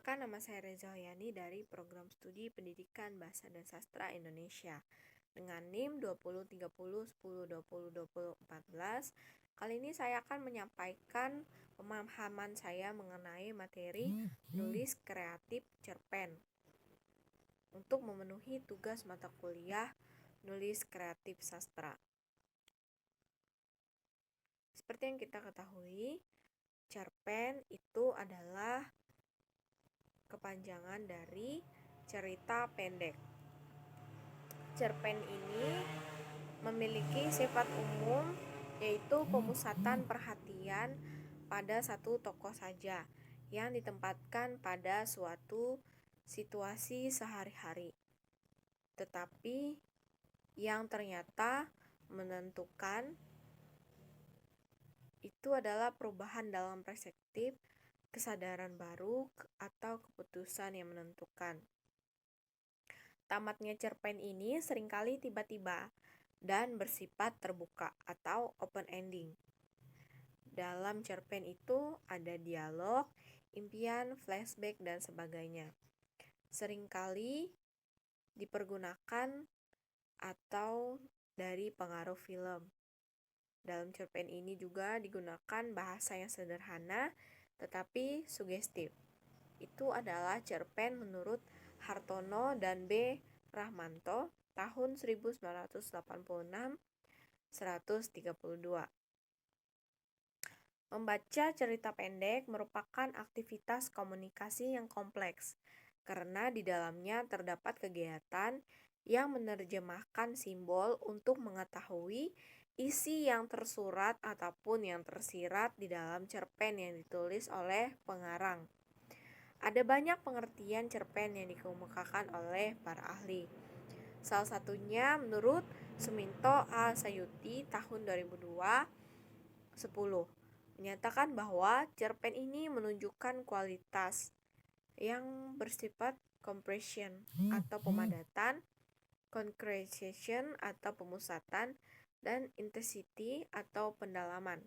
Perkenalkan, nama saya Reza Hoyani dari Program Studi Pendidikan Bahasa dan Sastra Indonesia dengan NIM 203010202014. Kali ini saya akan menyampaikan pemahaman saya mengenai materi nulis kreatif cerpen untuk memenuhi tugas mata kuliah nulis kreatif sastra. Seperti yang kita ketahui, cerpen itu adalah kepanjangan dari cerita pendek. Cerpen ini memiliki sifat umum, yaitu pemusatan perhatian pada satu tokoh saja yang ditempatkan pada suatu situasi sehari-hari, tetapi yang ternyata menentukan itu adalah perubahan dalam perspektif, kesadaran baru, atau keputusan yang menentukan. Tamatnya cerpen ini seringkali tiba-tiba dan bersifat terbuka atau open ending. Dalam cerpen itu ada dialog, impian, flashback, dan sebagainya. Seringkali dipergunakan atau dari pengaruh film. Dalam cerpen ini juga digunakan bahasa yang sederhana tetapi sugestif. Itu adalah cerpen menurut Hartono dan B. Rahmanto tahun 1986-132. Membaca cerita pendek merupakan aktivitas komunikasi yang kompleks karena di dalamnya terdapat kegiatan yang menerjemahkan simbol untuk mengetahui isi yang tersurat ataupun yang tersirat di dalam cerpen yang ditulis oleh pengarang. Ada banyak pengertian cerpen yang dikemukakan oleh para ahli. Salah satunya menurut Suminto A. Sayuti tahun 2002 10 menyatakan bahwa cerpen ini menunjukkan kualitas yang bersifat compression atau pemadatan, concretization atau pemusatan, dan intensity atau pendalaman,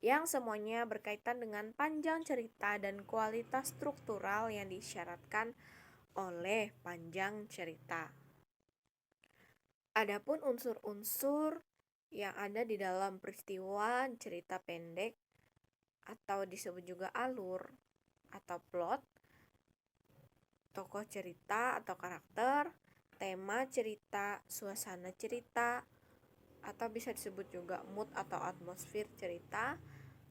yang semuanya berkaitan dengan panjang cerita dan kualitas struktural yang disyaratkan oleh panjang cerita. Adapun unsur-unsur yang ada di dalam peristiwa cerita pendek atau disebut juga alur atau plot, tokoh cerita atau karakter, tema cerita, suasana cerita, atau bisa disebut juga mood atau atmosfer cerita,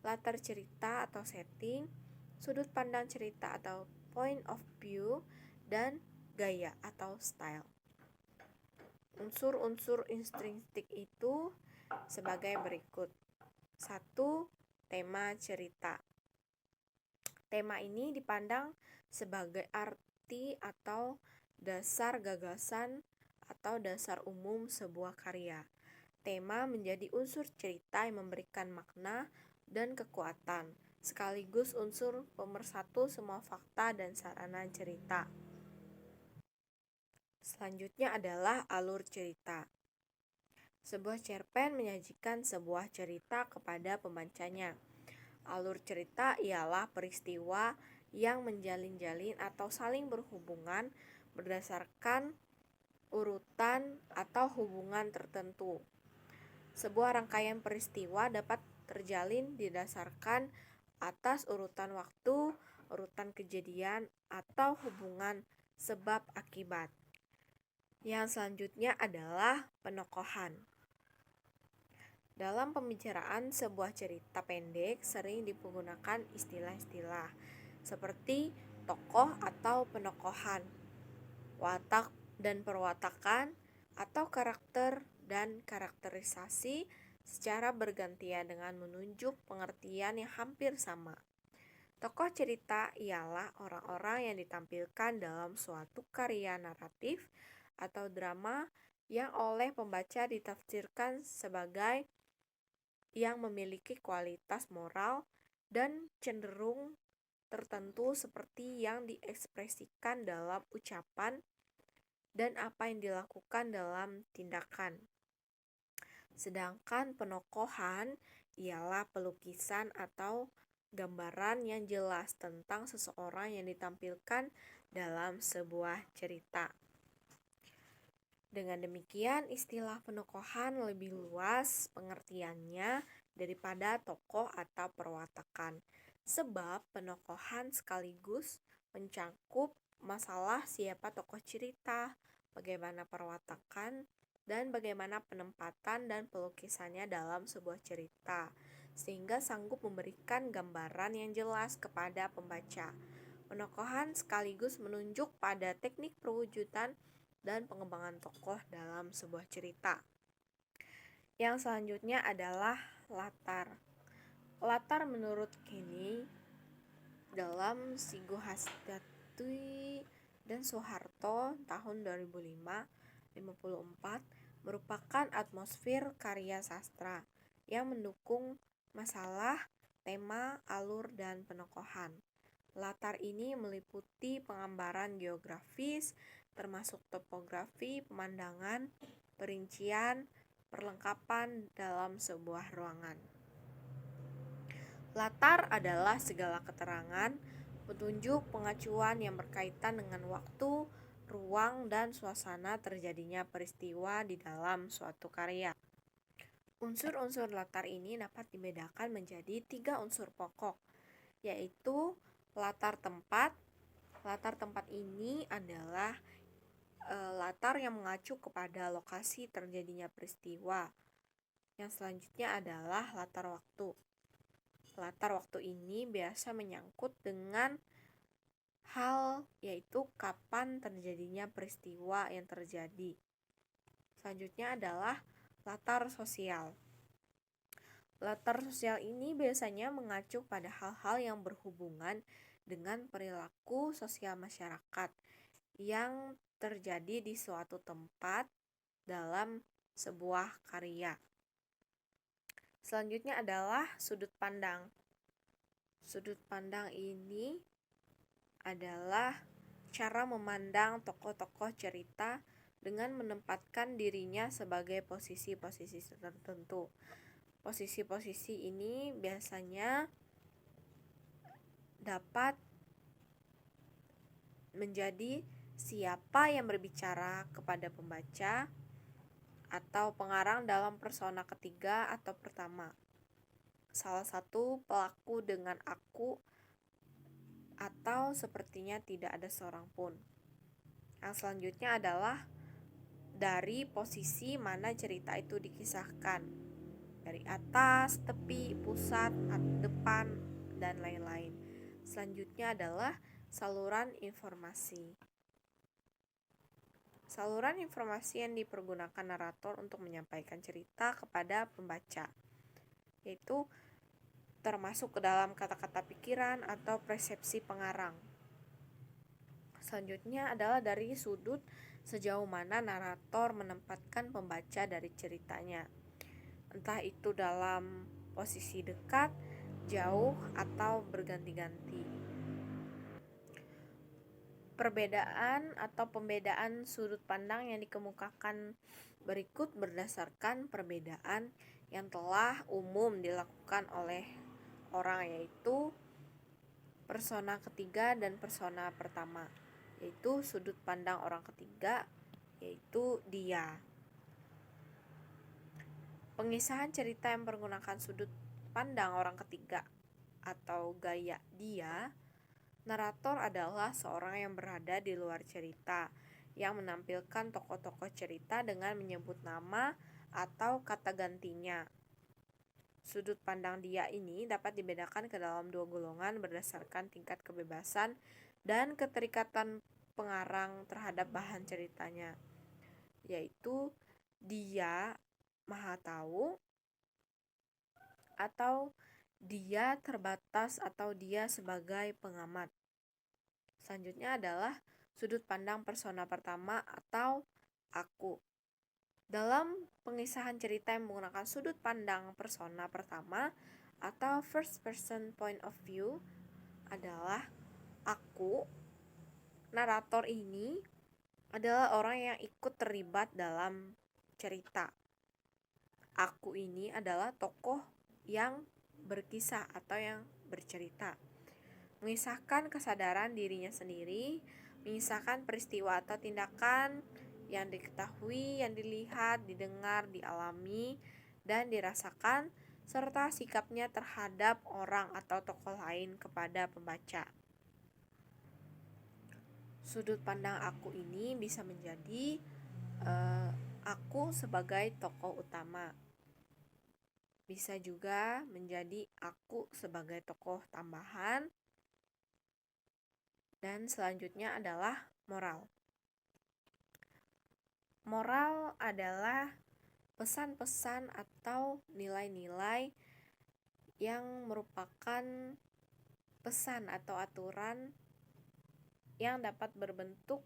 latar cerita atau setting, sudut pandang cerita atau point of view, dan gaya atau style. Unsur-unsur intrinsik itu sebagai berikut. 1. Tema cerita. Tema ini dipandang sebagai arti atau dasar gagasan atau dasar umum sebuah karya. Tema menjadi unsur cerita yang memberikan makna dan kekuatan, sekaligus unsur pemersatu semua fakta dan sarana cerita. Selanjutnya adalah alur cerita. Sebuah cerpen menyajikan sebuah cerita kepada pembacanya. Alur cerita ialah peristiwa yang menjalin-jalin atau saling berhubungan berdasarkan urutan atau hubungan tertentu. Sebuah rangkaian peristiwa dapat terjalin didasarkan atas urutan waktu, urutan kejadian, atau hubungan sebab akibat. Yang selanjutnya adalah penokohan. Dalam pembicaraan sebuah cerita pendek sering digunakan istilah-istilah seperti tokoh atau penokohan, watak dan perwatakan, atau karakter dan karakterisasi secara bergantian dengan menunjuk pengertian yang hampir sama. Tokoh cerita ialah orang-orang yang ditampilkan dalam suatu karya naratif atau drama yang oleh pembaca ditafsirkan sebagai yang memiliki kualitas moral dan cenderung tertentu seperti yang diekspresikan dalam ucapan dan apa yang dilakukan dalam tindakan. Sedangkan penokohan ialah pelukisan atau gambaran yang jelas tentang seseorang yang ditampilkan dalam sebuah cerita. Dengan demikian, istilah penokohan lebih luas pengertiannya daripada tokoh atau perwatakan, sebab penokohan sekaligus mencakup masalah siapa tokoh cerita, bagaimana perwatakan, dan bagaimana penempatan dan pelukisannya dalam sebuah cerita, sehingga sanggup memberikan gambaran yang jelas kepada pembaca. Penokohan sekaligus menunjuk pada teknik perwujudan dan pengembangan tokoh dalam sebuah cerita. Yang selanjutnya adalah latar. Latar menurut Kenny dalam Sigo Hasdatui dan Soeharto tahun 2005-54 merupakan atmosfer karya sastra yang mendukung masalah, tema, alur, dan penokohan. Latar ini meliputi penggambaran geografis, termasuk topografi, pemandangan, perincian, perlengkapan dalam sebuah ruangan. Latar adalah segala keterangan, petunjuk, pengacuan yang berkaitan dengan waktu, ruang, dan suasana terjadinya peristiwa di dalam suatu karya. Unsur-unsur latar ini dapat dibedakan menjadi 3 unsur pokok, yaitu latar tempat. Latar tempat ini adalah latar yang mengacu kepada lokasi terjadinya peristiwa. Yang selanjutnya adalah latar waktu. Latar waktu ini biasa menyangkut dengan hal, yaitu kapan terjadinya peristiwa yang terjadi. Selanjutnya adalah latar sosial. Latar sosial ini biasanya mengacu pada hal-hal yang berhubungan dengan perilaku sosial masyarakat yang terjadi di suatu tempat dalam sebuah karya. Selanjutnya adalah sudut pandang. Sudut pandang ini adalah cara memandang tokoh-tokoh cerita dengan menempatkan dirinya sebagai posisi-posisi tertentu. Posisi-posisi ini biasanya dapat menjadi siapa yang berbicara kepada pembaca atau pengarang dalam persona ketiga atau pertama. Salah satu pelaku dengan aku atau sepertinya tidak ada seorang pun. Yang selanjutnya adalah dari posisi mana cerita itu dikisahkan. Dari atas, tepi, pusat, depan, dan lain-lain. Selanjutnya adalah saluran informasi. Saluran informasi yang dipergunakan narator untuk menyampaikan cerita kepada pembaca, yaitu termasuk ke dalam kata-kata pikiran atau persepsi pengarang. Selanjutnya adalah dari sudut sejauh mana narator menempatkan pembaca dari ceritanya, entah itu dalam posisi dekat, jauh, atau berganti-ganti. Perbedaan atau pembedaan sudut pandang yang dikemukakan berikut berdasarkan perbedaan yang telah umum dilakukan oleh orang, yaitu persona ketiga dan persona pertama, yaitu sudut pandang orang ketiga, yaitu dia. Pengisahan cerita yang menggunakan sudut pandang orang ketiga atau gaya dia, narator adalah seorang yang berada di luar cerita, yang menampilkan tokoh-tokoh cerita dengan menyebut nama atau kata gantinya. Sudut pandang dia ini dapat dibedakan ke dalam 2 golongan berdasarkan tingkat kebebasan dan keterikatan pengarang terhadap bahan ceritanya, yaitu dia maha tahu, atau dia terbatas, atau dia sebagai pengamat. Selanjutnya adalah sudut pandang persona pertama atau aku. Dalam pengisahan cerita yang menggunakan sudut pandang persona pertama atau first person point of view adalah aku. Narator ini adalah orang yang ikut terlibat dalam cerita. Aku ini adalah tokoh yang berkisah atau yang bercerita. Mengisahkan kesadaran dirinya sendiri, mengisahkan peristiwa atau tindakan yang diketahui, yang dilihat, didengar, dialami, dan dirasakan, serta sikapnya terhadap orang atau tokoh lain kepada pembaca. Sudut pandang aku ini bisa menjadi aku sebagai tokoh utama. Bisa juga menjadi aku sebagai tokoh tambahan. Dan selanjutnya adalah moral. Moral adalah pesan-pesan atau nilai-nilai yang merupakan pesan atau aturan yang dapat berbentuk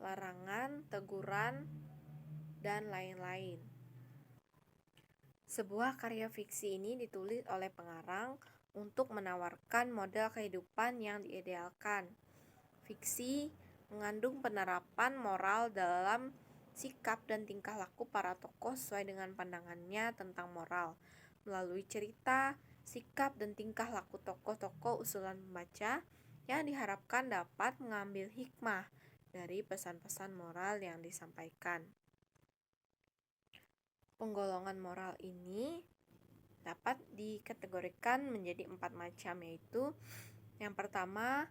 larangan, teguran, dan lain-lain. Sebuah karya fiksi ini ditulis oleh pengarang untuk menawarkan model kehidupan yang diidealkan. Fiksi mengandung penerapan moral dalam sikap dan tingkah laku para tokoh sesuai dengan pandangannya tentang moral. Melalui cerita, sikap, dan tingkah laku tokoh-tokoh usulan pembaca yang diharapkan dapat mengambil hikmah dari pesan-pesan moral yang disampaikan. Penggolongan moral ini dapat dikategorikan menjadi 4 macam, yaitu yang pertama,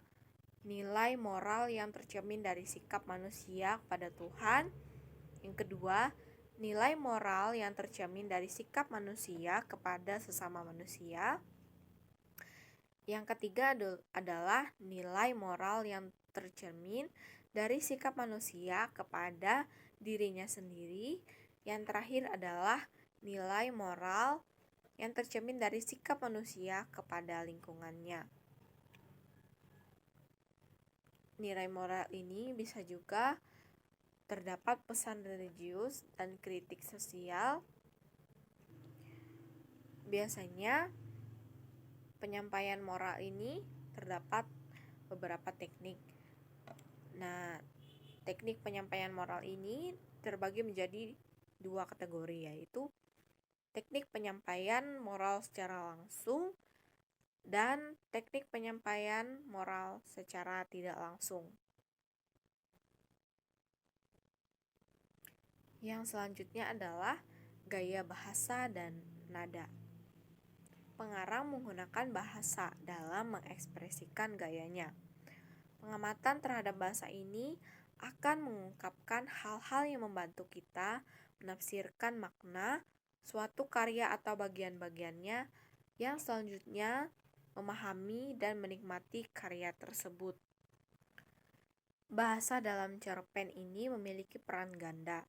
nilai moral yang tercermin dari sikap manusia kepada Tuhan. Yang kedua, nilai moral yang tercermin dari sikap manusia kepada sesama manusia. Yang ketiga adalah nilai moral yang tercermin dari sikap manusia kepada dirinya sendiri. Yang terakhir adalah nilai moral yang tercermin dari sikap manusia kepada lingkungannya. Nilai moral ini bisa juga terdapat pesan religius dan kritik sosial. Biasanya penyampaian moral ini terdapat beberapa teknik. Nah, teknik penyampaian moral ini terbagi menjadi 2 kategori, yaitu teknik penyampaian moral secara langsung dan teknik penyampaian moral secara tidak langsung. Yang selanjutnya adalah gaya bahasa dan nada. Pengarang menggunakan bahasa dalam mengekspresikan gayanya. Pengamatan terhadap bahasa ini akan mengungkapkan hal-hal yang membantu kita menafsirkan makna suatu karya atau bagian-bagiannya yang selanjutnya memahami dan menikmati karya tersebut. Bahasa dalam cerpen ini memiliki peran ganda.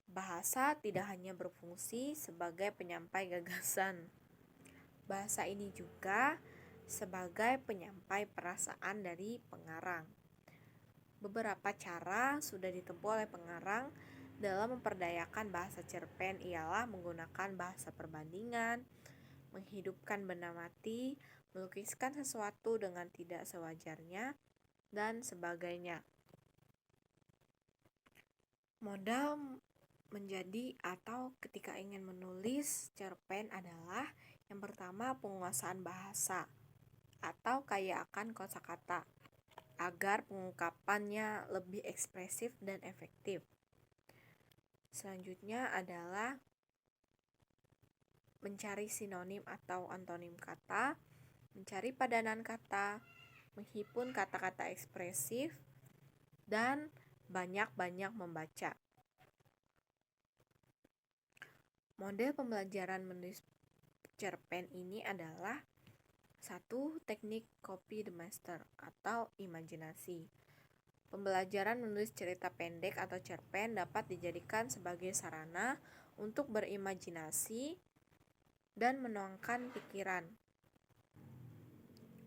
Bahasa tidak hanya berfungsi sebagai penyampai gagasan. Bahasa ini juga sebagai penyampai perasaan dari pengarang. Beberapa cara sudah ditempuh oleh pengarang dalam memperdayakan bahasa cerpen ialah menggunakan bahasa perbandingan, menghidupkan benda mati, melukiskan sesuatu dengan tidak sewajarnya, dan sebagainya. Modal menjadi atau ketika ingin menulis cerpen adalah yang pertama, penguasaan bahasa atau kaya akan kosakata agar pengungkapannya lebih ekspresif dan efektif. Selanjutnya adalah mencari sinonim atau antonim kata, mencari padanan kata, menghimpun kata-kata ekspresif, dan banyak-banyak membaca. Model pembelajaran menulis cerpen ini adalah 1. Teknik copy the master atau imajinasi. Pembelajaran menulis cerita pendek atau cerpen dapat dijadikan sebagai sarana untuk berimajinasi dan menuangkan pikiran.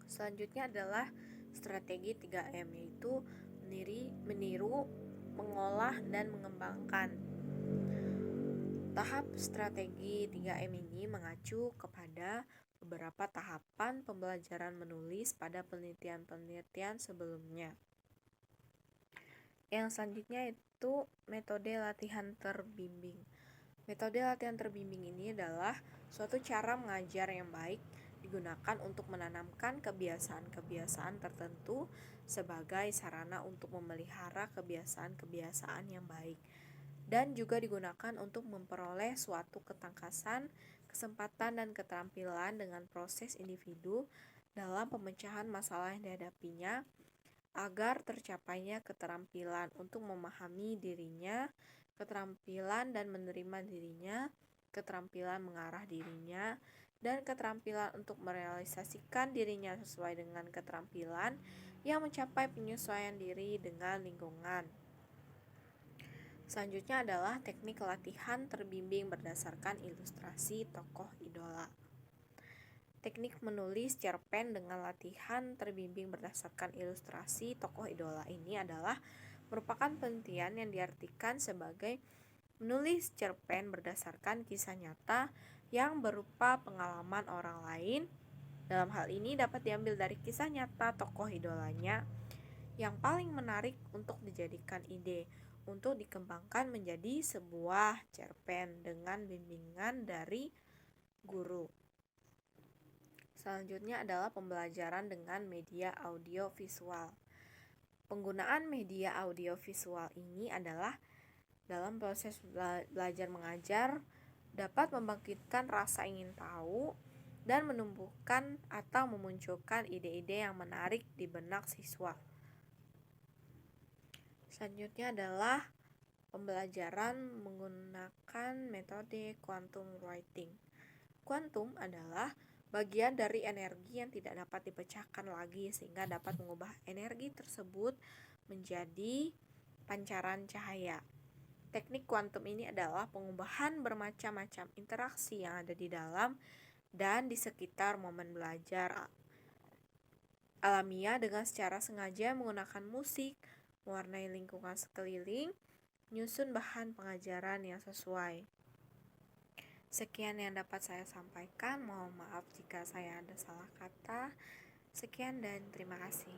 Selanjutnya adalah strategi 3M, yaitu meniru, mengolah, dan mengembangkan. Tahap strategi 3M ini mengacu kepada beberapa tahapan pembelajaran menulis pada penelitian-penelitian sebelumnya. Yang selanjutnya itu metode latihan terbimbing. Metode latihan terbimbing ini adalah suatu cara mengajar yang baik digunakan untuk menanamkan kebiasaan-kebiasaan tertentu sebagai sarana untuk memelihara kebiasaan-kebiasaan yang baik, dan juga digunakan untuk memperoleh suatu ketangkasan, kesempatan, dan keterampilan dengan proses individu dalam pemecahan masalah yang dihadapinya, agar tercapainya keterampilan untuk memahami dirinya, keterampilan dan menerima dirinya, keterampilan mengarah dirinya, dan keterampilan untuk merealisasikan dirinya sesuai dengan keterampilan yang mencapai penyesuaian diri dengan lingkungan. Selanjutnya adalah teknik latihan terbimbing berdasarkan ilustrasi tokoh idola. Teknik menulis cerpen dengan latihan terbimbing berdasarkan ilustrasi tokoh idola ini adalah merupakan penelitian yang diartikan sebagai menulis cerpen berdasarkan kisah nyata yang berupa pengalaman orang lain. Dalam hal ini dapat diambil dari kisah nyata tokoh idolanya yang paling menarik untuk dijadikan ide untuk dikembangkan menjadi sebuah cerpen dengan bimbingan dari guru. Selanjutnya adalah pembelajaran dengan media audiovisual. Penggunaan media audiovisual ini adalah dalam proses belajar mengajar dapat membangkitkan rasa ingin tahu dan menumbuhkan atau memunculkan ide-ide yang menarik di benak siswa. Selanjutnya adalah pembelajaran menggunakan metode quantum writing. Kuantum adalah bagian dari energi yang tidak dapat dipecahkan lagi sehingga dapat mengubah energi tersebut menjadi pancaran cahaya. Teknik kuantum ini adalah pengubahan bermacam-macam interaksi yang ada di dalam dan di sekitar momen belajar alamiah dengan secara sengaja menggunakan musik, mewarnai lingkungan sekeliling, menyusun bahan pengajaran yang sesuai. Sekian yang dapat saya sampaikan. Mohon maaf jika saya ada salah kata. Sekian dan terima kasih.